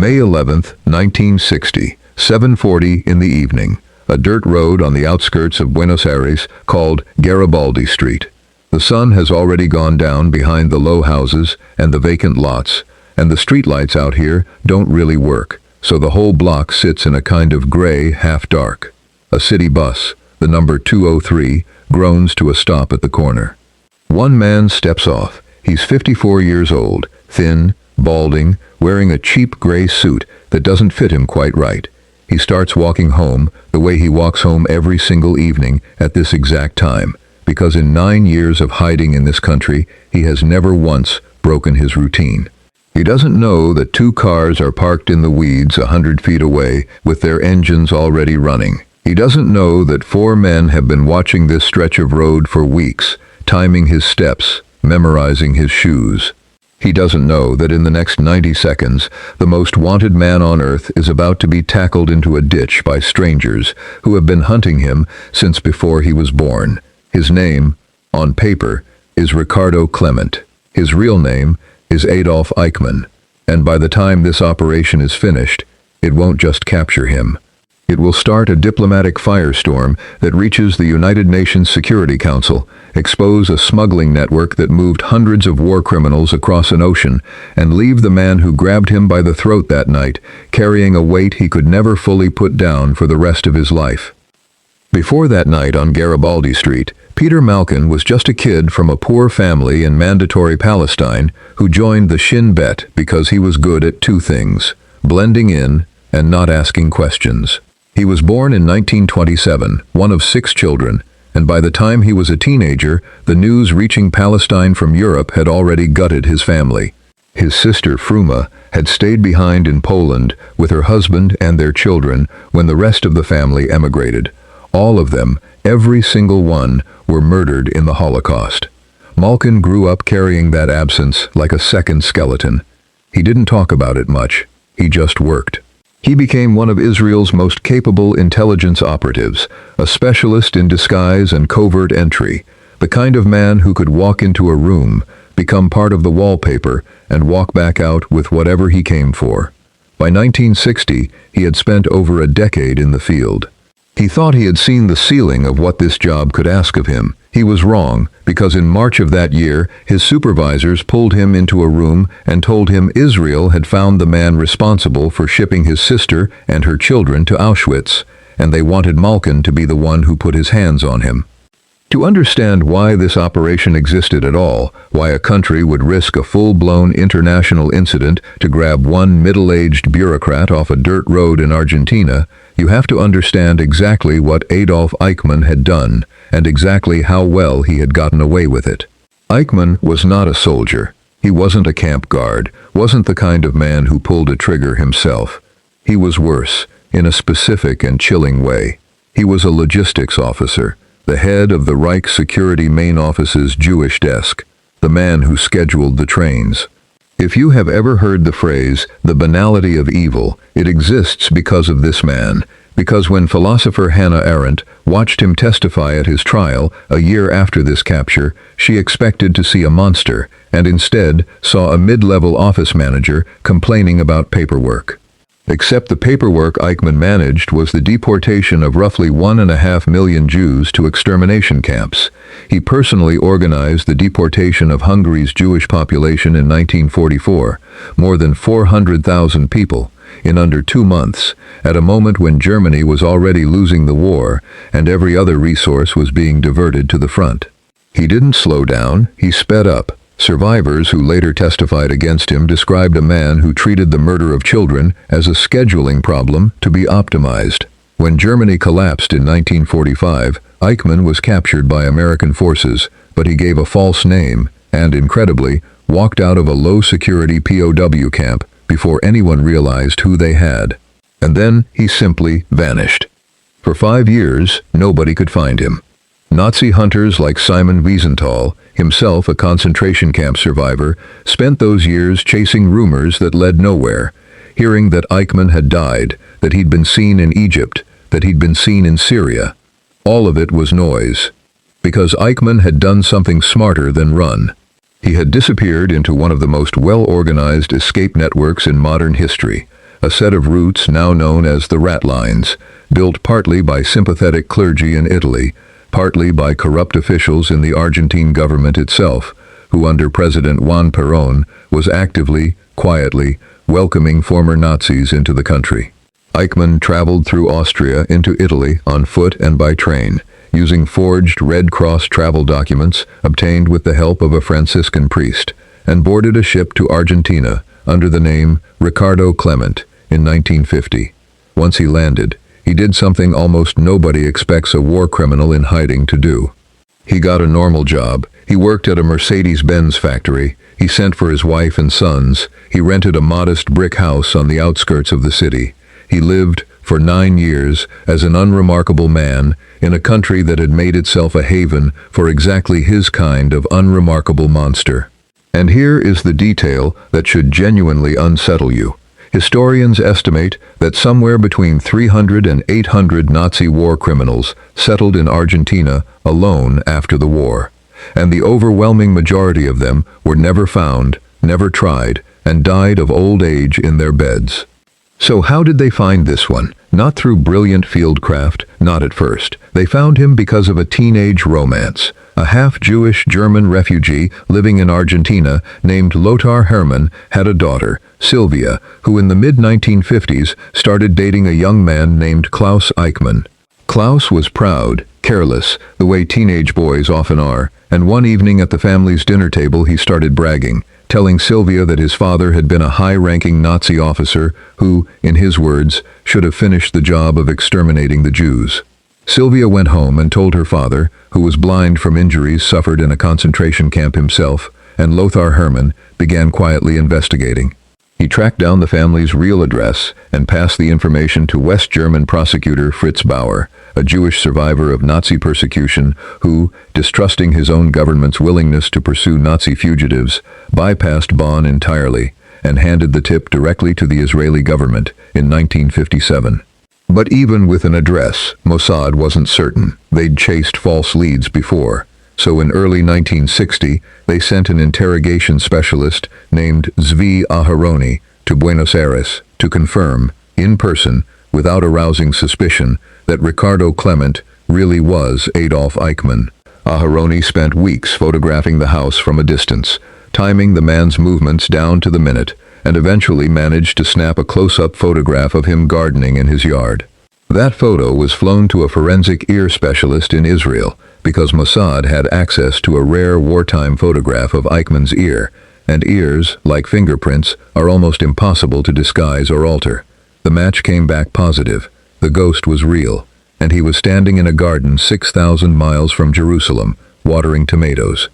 May 11th, 1960, 7:40 in the evening. A dirt road on the outskirts of Buenos Aires called Garibaldi Street. The sun has already gone down behind the low houses and the vacant lots, and the streetlights out here don't really work, so the whole block sits in a kind of gray half-dark. A city bus, the number 203, groans to a stop at the corner. One man steps off. He's 54 years old, thin, balding, wearing a cheap gray suit that doesn't fit him quite right. He starts walking home the way he walks home every single evening at this exact time, because in 9 years of hiding in this country, he has never once broken his routine. He doesn't know that 2 cars are parked in the weeds 100 feet away with their engines already running. He doesn't know that 4 men have been watching this stretch of road for weeks, timing his steps, memorizing his shoes. He doesn't know that in the next 90 seconds, the most wanted man on earth is about to be tackled into a ditch by strangers who have been hunting him since before he was born. His name, on paper, is Ricardo Clement. His real name is Adolf Eichmann. And by the time this operation is finished, it won't just capture him. It will start a diplomatic firestorm that reaches the United Nations Security Council, expose a smuggling network that moved hundreds of war criminals across an ocean, and leave the man who grabbed him by the throat that night carrying a weight he could never fully put down for the rest of his life. Before that night on Garibaldi Street, Peter Malkin was just a kid from a poor family in Mandatory Palestine who joined the Shin Bet because he was good at 2 things: blending in and not asking questions. He was born in 1927, one of 6 children, and by the time he was a teenager, the news reaching Palestine from Europe had already gutted his family. His sister Fruma had stayed behind in Poland with her husband and their children when the rest of the family emigrated. All of them, every single one, were murdered in the Holocaust. Malkin grew up carrying that absence like a second skeleton. He didn't talk about it much. He just worked. He became one of Israel's most capable intelligence operatives, a specialist in disguise and covert entry, the kind of man who could walk into a room, become part of the wallpaper, and walk back out with whatever he came for. By 1960, he had spent over a decade in the field. He thought he had seen the ceiling of what this job could ask of him. He was wrong, because in March of that year, his supervisors pulled him into a room and told him Israel had found the man responsible for shipping his sister and her children to Auschwitz, and they wanted Malkin to be the one who put his hands on him. To understand why this operation existed at all, why a country would risk a full-blown international incident to grab one middle-aged bureaucrat off a dirt road in Argentina, you have to understand exactly what Adolf Eichmann had done, and exactly how well he had gotten away with it. Eichmann was not a soldier. He wasn't a camp guard, wasn't the kind of man who pulled a trigger himself. He was worse, in a specific and chilling way. He was a logistics officer, the head of the Reich Security Main Office's Jewish desk, the man who scheduled the trains. If you have ever heard the phrase, the banality of evil, it exists because of this man, because when philosopher Hannah Arendt watched him testify at his trial a year after this capture, she expected to see a monster, and instead saw a mid-level office manager complaining about paperwork. Except the paperwork Eichmann managed was the deportation of roughly 1.5 million Jews to extermination camps. He personally organized the deportation of Hungary's Jewish population in 1944, more than 400,000 people, in under 2 months, at a moment when Germany was already losing the war and every other resource was being diverted to the front. He didn't slow down, he sped up. Survivors who later testified against him described a man who treated the murder of children as a scheduling problem to be optimized. When Germany collapsed in 1945, Eichmann was captured by American forces, but he gave a false name and, incredibly, walked out of a low-security POW camp before anyone realized who they had. And then he simply vanished. For 5 years, nobody could find him. Nazi hunters like Simon Wiesenthal, himself a concentration camp survivor, spent those years chasing rumors that led nowhere, hearing that Eichmann had died, that he'd been seen in Egypt, that he'd been seen in Syria. All of it was noise, because Eichmann had done something smarter than run. He had disappeared into one of the most well-organized escape networks in modern history, a set of routes now known as the ratlines, built partly by sympathetic clergy in Italy, partly by corrupt officials in the Argentine government itself, who under President Juan Perón was actively, quietly, welcoming former Nazis into the country. Eichmann traveled through Austria into Italy on foot and by train, using forged Red Cross travel documents obtained with the help of a Franciscan priest, and boarded a ship to Argentina under the name Ricardo Clement in 1950. Once he landed, he did something almost nobody expects a war criminal in hiding to do. He got a normal job. He worked at a Mercedes-Benz factory. He sent for his wife and sons. He rented a modest brick house on the outskirts of the city. He lived for 9 years as an unremarkable man in a country that had made itself a haven for exactly his kind of unremarkable monster. And here is the detail that should genuinely unsettle you. Historians estimate that somewhere between 300 and 800 Nazi war criminals settled in Argentina alone after the war, and the overwhelming majority of them were never found, never tried, and died of old age in their beds. So how did they find this one? Not through brilliant fieldcraft, not at first. They found him because of a teenage romance. A half-Jewish German refugee living in Argentina named Lothar Hermann had a daughter, Sylvia, who in the mid-1950s started dating a young man named Klaus Eichmann. Klaus was proud, careless, the way teenage boys often are, and one evening at the family's dinner table he started bragging, telling Sylvia that his father had been a high-ranking Nazi officer who, in his words, should have finished the job of exterminating the Jews. Sylvia went home and told her father, who was blind from injuries suffered in a concentration camp himself, and Lothar Hermann began quietly investigating. He tracked down the family's real address and passed the information to West German prosecutor Fritz Bauer, a Jewish survivor of Nazi persecution who, distrusting his own government's willingness to pursue Nazi fugitives, bypassed Bonn entirely and handed the tip directly to the Israeli government in 1957. But even with an address, Mossad wasn't certain. They'd chased false leads before. So in early 1960, they sent an interrogation specialist named Zvi Aharoni to Buenos Aires to confirm, in person, without arousing suspicion, that Ricardo Clement really was Adolf Eichmann. Aharoni spent weeks photographing the house from a distance, timing the man's movements down to the minute, and eventually managed to snap a close-up photograph of him gardening in his yard. That photo was flown to a forensic ear specialist in Israel because Mossad had access to a rare wartime photograph of Eichmann's ear, and ears, like fingerprints, are almost impossible to disguise or alter. The match came back positive. The ghost was real, and he was standing in a garden 6,000 miles from Jerusalem, watering tomatoes.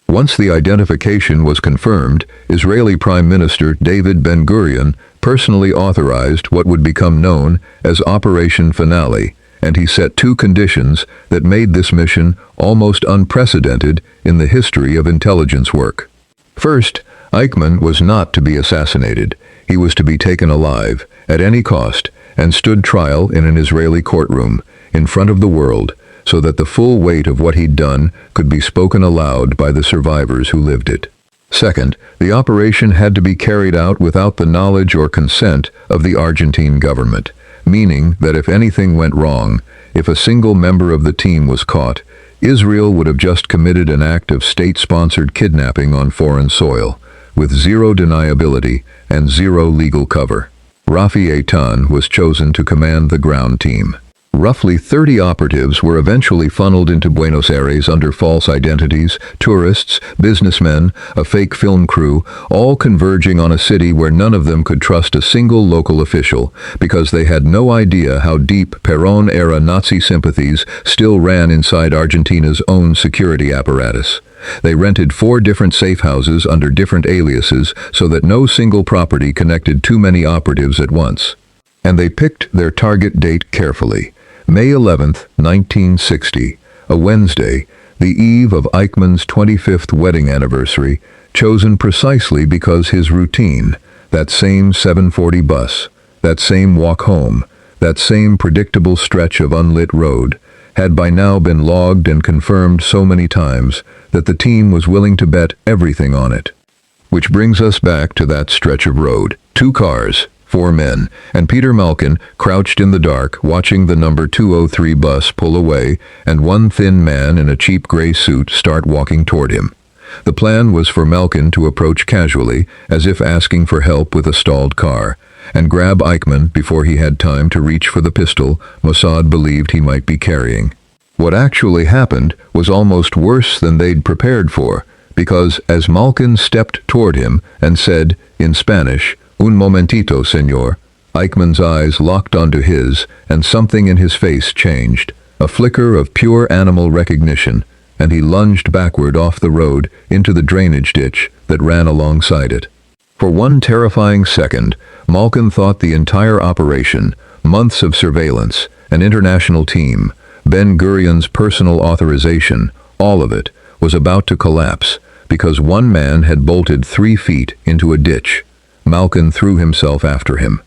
Once the identification was confirmed, Israeli Prime Minister David Ben-Gurion personally authorized what would become known as Operation Finale, and he set 2 conditions that made this mission almost unprecedented in the history of intelligence work. First, Eichmann was not to be assassinated. He was to be taken alive, at any cost, and stood trial in an Israeli courtroom, in front of the world, so that the full weight of what he'd done could be spoken aloud by the survivors who lived it. Second, the operation had to be carried out without the knowledge or consent of the Argentine government, meaning that if anything went wrong, if a single member of the team was caught, Israel would have just committed an act of state-sponsored kidnapping on foreign soil, with zero deniability and zero legal cover. Rafi Eitan was chosen to command the ground team. Roughly 30 operatives were eventually funneled into Buenos Aires under false identities, tourists, businessmen, a fake film crew, all converging on a city where none of them could trust a single local official, because they had no idea how deep Perón-era Nazi sympathies still ran inside Argentina's own security apparatus. They rented 4 different safe houses under different aliases so that no single property connected too many operatives at once. And they picked their target date carefully. May 11, 1960, a Wednesday, the eve of Eichmann's 25th wedding anniversary, chosen precisely because his routine, that same 7:40 bus, that same walk home, that same predictable stretch of unlit road, had by now been logged and confirmed so many times that the team was willing to bet everything on it. Which brings us back to that stretch of road. 2 cars, 4 men, and Peter Malkin crouched in the dark, watching the number 203 bus pull away and one thin man in a cheap gray suit start walking toward him. The plan was for Malkin to approach casually, as if asking for help with a stalled car, and grab Eichmann before he had time to reach for the pistol Mossad believed he might be carrying. What actually happened was almost worse than they'd prepared for, because as Malkin stepped toward him and said, in Spanish, "Un momentito, señor," Eichmann's eyes locked onto his, and something in his face changed, a flicker of pure animal recognition, and he lunged backward off the road into the drainage ditch that ran alongside it. For one terrifying second, Malkin thought the entire operation, months of surveillance, an international team, Ben-Gurion's personal authorization, all of it, was about to collapse, because one man had bolted 3 feet into a ditch. Malkin threw himself after him.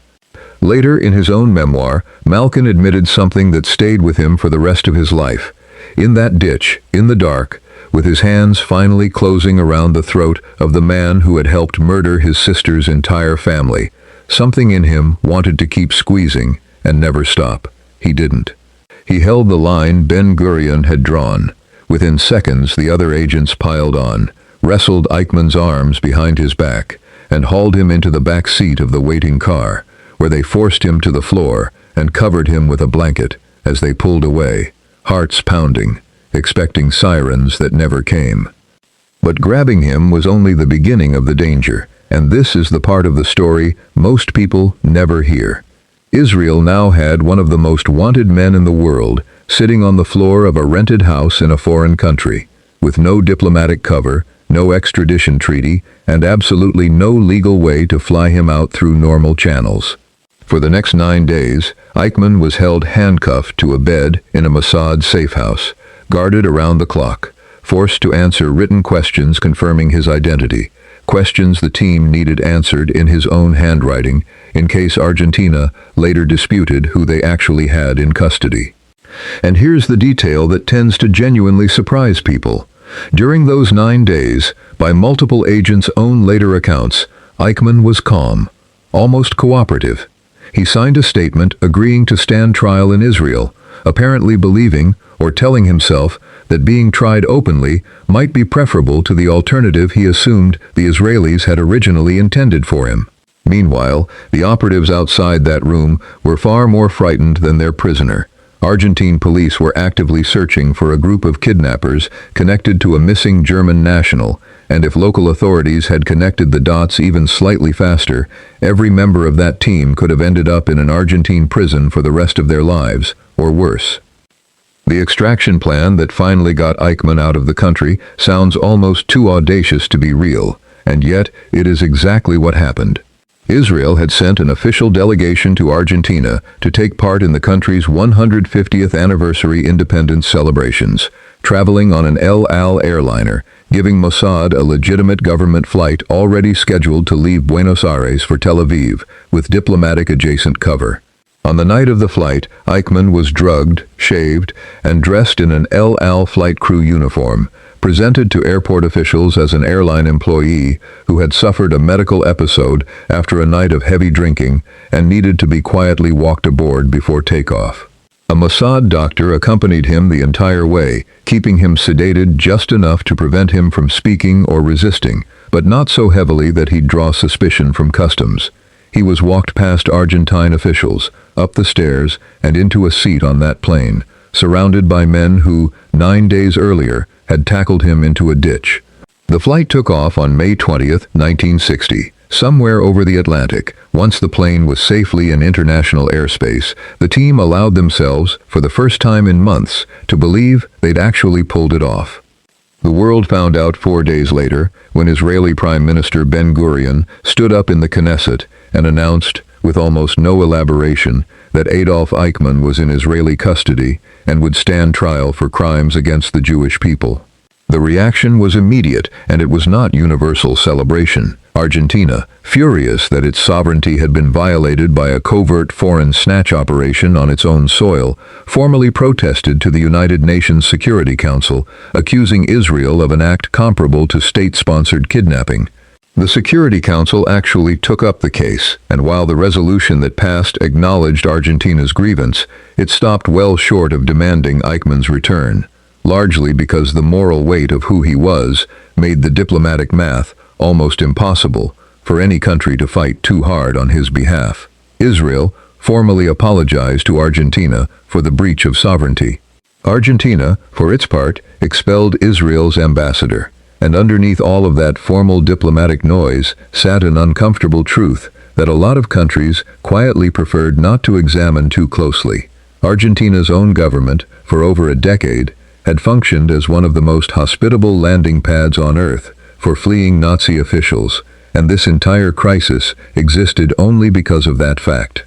Later, in his own memoir, Malkin admitted something that stayed with him for the rest of his life. In that ditch, in the dark, with his hands finally closing around the throat of the man who had helped murder his sister's entire family, something in him wanted to keep squeezing and never stop. He didn't. He held the line Ben-Gurion had drawn. Within seconds, the other agents piled on, wrestled Eichmann's arms behind his back, and hauled him into the back seat of the waiting car, where they forced him to the floor and covered him with a blanket as they pulled away, hearts pounding, expecting sirens that never came. But grabbing him was only the beginning of the danger, and this is the part of the story most people never hear. Israel now had one of the most wanted men in the world sitting on the floor of a rented house in a foreign country, with no diplomatic cover, no extradition treaty, and absolutely no legal way to fly him out through normal channels. For the next 9 days, Eichmann was held handcuffed to a bed in a Mossad safe house, guarded around the clock, forced to answer written questions confirming his identity, questions the team needed answered in his own handwriting in case Argentina later disputed who they actually had in custody. And here's the detail that tends to genuinely surprise people. During those 9 days, by multiple agents' own later accounts, Eichmann was calm, almost cooperative. He signed a statement agreeing to stand trial in Israel, apparently believing, or telling himself, that being tried openly might be preferable to the alternative he assumed the Israelis had originally intended for him. Meanwhile, the operatives outside that room were far more frightened than their prisoner. Argentine police were actively searching for a group of kidnappers connected to a missing German national, and if local authorities had connected the dots even slightly faster, every member of that team could have ended up in an Argentine prison for the rest of their lives, or worse. The extraction plan that finally got Eichmann out of the country sounds almost too audacious to be real, and yet it is exactly what happened. Israel had sent an official delegation to Argentina to take part in the country's 150th anniversary independence celebrations, traveling on an El Al airliner, giving Mossad a legitimate government flight already scheduled to leave Buenos Aires for Tel Aviv, with diplomatic adjacent cover. On the night of the flight, Eichmann was drugged, shaved, and dressed in an El Al flight crew uniform, presented to airport officials as an airline employee who had suffered a medical episode after a night of heavy drinking and needed to be quietly walked aboard before takeoff. A Mossad doctor accompanied him the entire way, keeping him sedated just enough to prevent him from speaking or resisting, but not so heavily that he'd draw suspicion from customs. He was walked past Argentine officials, up the stairs, and into a seat on that plane, surrounded by men who, 9 days earlier, had tackled him into a ditch. The flight took off on May 20th, 1960. Somewhere over the Atlantic, once the plane was safely in international airspace, the team allowed themselves, for the first time in months, to believe they'd actually pulled it off. The world found out 4 days later, when Israeli Prime Minister Ben-Gurion stood up in the Knesset and announced, with almost no elaboration, that Adolf Eichmann was in Israeli custody and would stand trial for crimes against the Jewish people. The reaction was immediate, and it was not universal celebration. Argentina, furious that its sovereignty had been violated by a covert foreign snatch operation on its own soil, formally protested to the United Nations Security Council, accusing Israel of an act comparable to state-sponsored kidnapping. The Security Council actually took up the case, and while the resolution that passed acknowledged Argentina's grievance, it stopped well short of demanding Eichmann's return, largely because the moral weight of who he was made the diplomatic math almost impossible for any country to fight too hard on his behalf. Israel formally apologized to Argentina for the breach of sovereignty. Argentina, for its part, expelled Israel's ambassador. And underneath all of that formal diplomatic noise sat an uncomfortable truth that a lot of countries quietly preferred not to examine too closely. Argentina's own government, for over a decade, had functioned as one of the most hospitable landing pads on earth for fleeing Nazi officials, and this entire crisis existed only because of that fact.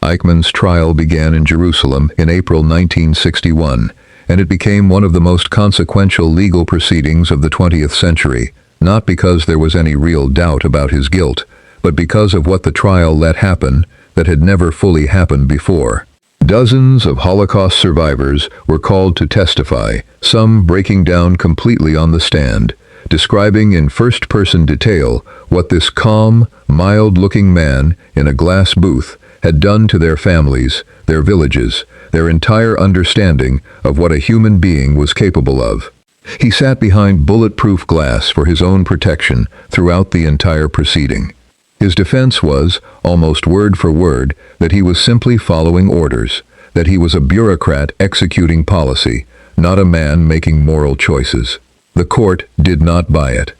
Eichmann's trial began in Jerusalem in April 1961, and it became one of the most consequential legal proceedings of the 20th century, not because there was any real doubt about his guilt, but because of what the trial let happen that had never fully happened before. Dozens of Holocaust survivors were called to testify, some breaking down completely on the stand, describing in first-person detail what this calm, mild-looking man in a glass booth had done to their families, their villages, their entire understanding of what a human being was capable of. He sat behind bulletproof glass for his own protection throughout the entire proceeding. His defense was, almost word for word, that he was simply following orders, that he was a bureaucrat executing policy, not a man making moral choices. The court did not buy it.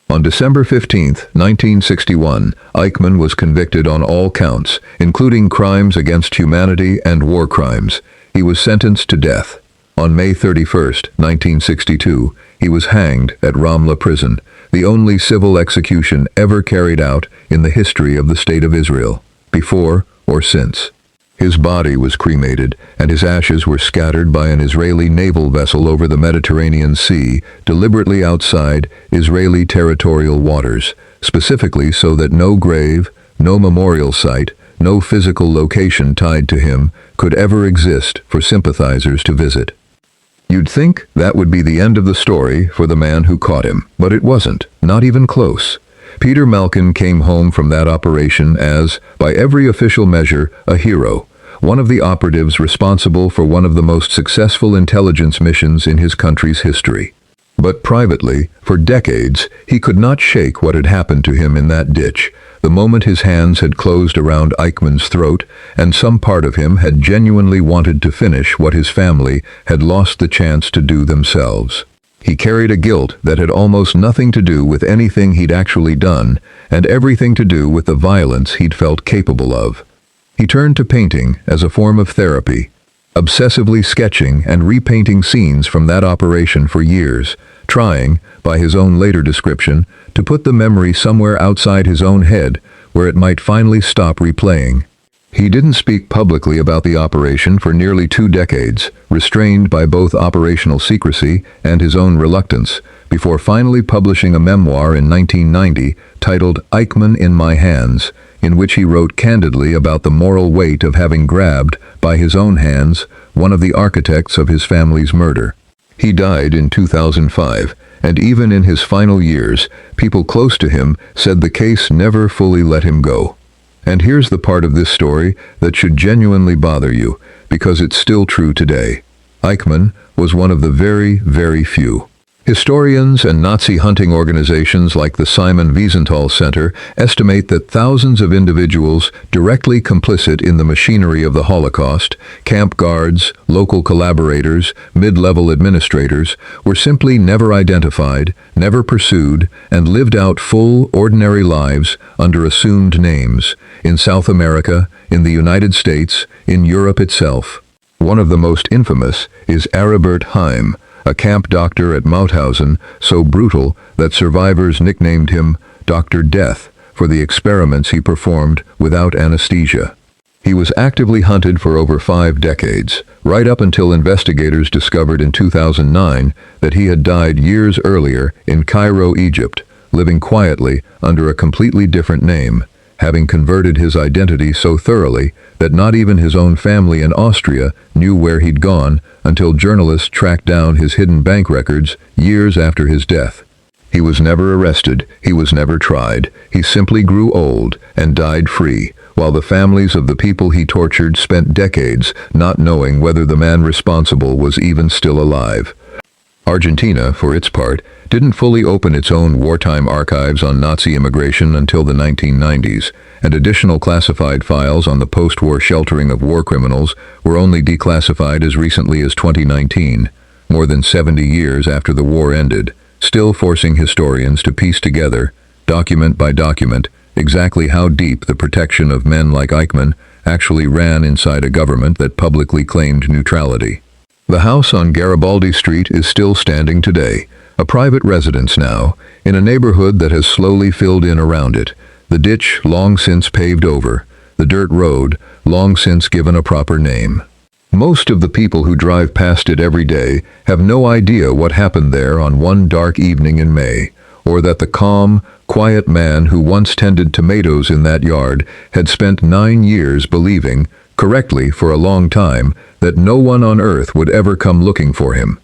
On December 15, 1961, Eichmann was convicted on all counts, including crimes against humanity and war crimes. He was sentenced to death. On May 31, 1962, he was hanged at Ramla prison, the only civil execution ever carried out in the history of the State of Israel, before or since. His body was cremated, and his ashes were scattered by an Israeli naval vessel over the Mediterranean Sea, deliberately outside Israeli territorial waters, specifically so that no grave, no memorial site, no physical location tied to him could ever exist for sympathizers to visit. You'd think that would be the end of the story for the man who caught him, but it wasn't, not even close. Peter Malkin came home from that operation as, by every official measure, a hero, one of the operatives responsible for one of the most successful intelligence missions in his country's history. But privately, for decades, he could not shake what had happened to him in that ditch, the moment his hands had closed around Eichmann's throat, and some part of him had genuinely wanted to finish what his family had lost the chance to do themselves. He carried a guilt that had almost nothing to do with anything he'd actually done, and everything to do with the violence he'd felt capable of. He turned to painting as a form of therapy, obsessively sketching and repainting scenes from that operation for years, trying, by his own later description, to put the memory somewhere outside his own head where it might finally stop replaying. He didn't speak publicly about the operation for nearly 2 decades, restrained by both operational secrecy and his own reluctance, before finally publishing a memoir in 1990 titled Eichmann in My Hands, in which he wrote candidly about the moral weight of having grabbed, by his own hands, one of the architects of his family's murder. He died in 2005, and even in his final years, people close to him said the case never fully let him go. And here's the part of this story that should genuinely bother you, because it's still true today. Eichmann was one of the very, very few. Historians and Nazi hunting organizations like the Simon Wiesenthal Center estimate that thousands of individuals directly complicit in the machinery of the Holocaust, camp guards, local collaborators, mid-level administrators, were simply never identified, never pursued, and lived out full, ordinary lives under assumed names, in South America, in the United States, in Europe itself. One of the most infamous is Aribert Heim, a camp doctor at Mauthausen, so brutal that survivors nicknamed him Dr. Death for the experiments he performed without anesthesia. He was actively hunted for over 5 decades, right up until investigators discovered in 2009 that he had died years earlier in Cairo, Egypt, living quietly under a completely different name, having converted his identity so thoroughly that not even his own family in Austria knew where he'd gone until journalists tracked down his hidden bank records years after his death. He was never arrested, he was never tried. He simply grew old and died free, while the families of the people he tortured spent decades not knowing whether the man responsible was even still alive. Argentina, for its part, didn't fully open its own wartime archives on Nazi immigration until the 1990s, and additional classified files on the post-war sheltering of war criminals were only declassified as recently as 2019, more than 70 years after the war ended, still forcing historians to piece together, document by document, exactly how deep the protection of men like Eichmann actually ran inside a government that publicly claimed neutrality. The house on Garibaldi Street is still standing today, a private residence now, in a neighborhood that has slowly filled in around it, the ditch long since paved over, the dirt road long since given a proper name. Most of the people who drive past it every day have no idea what happened there on one dark evening in May, or that the calm, quiet man who once tended tomatoes in that yard had spent 9 years believing, correctly for a long time, that no one on earth would ever come looking for him.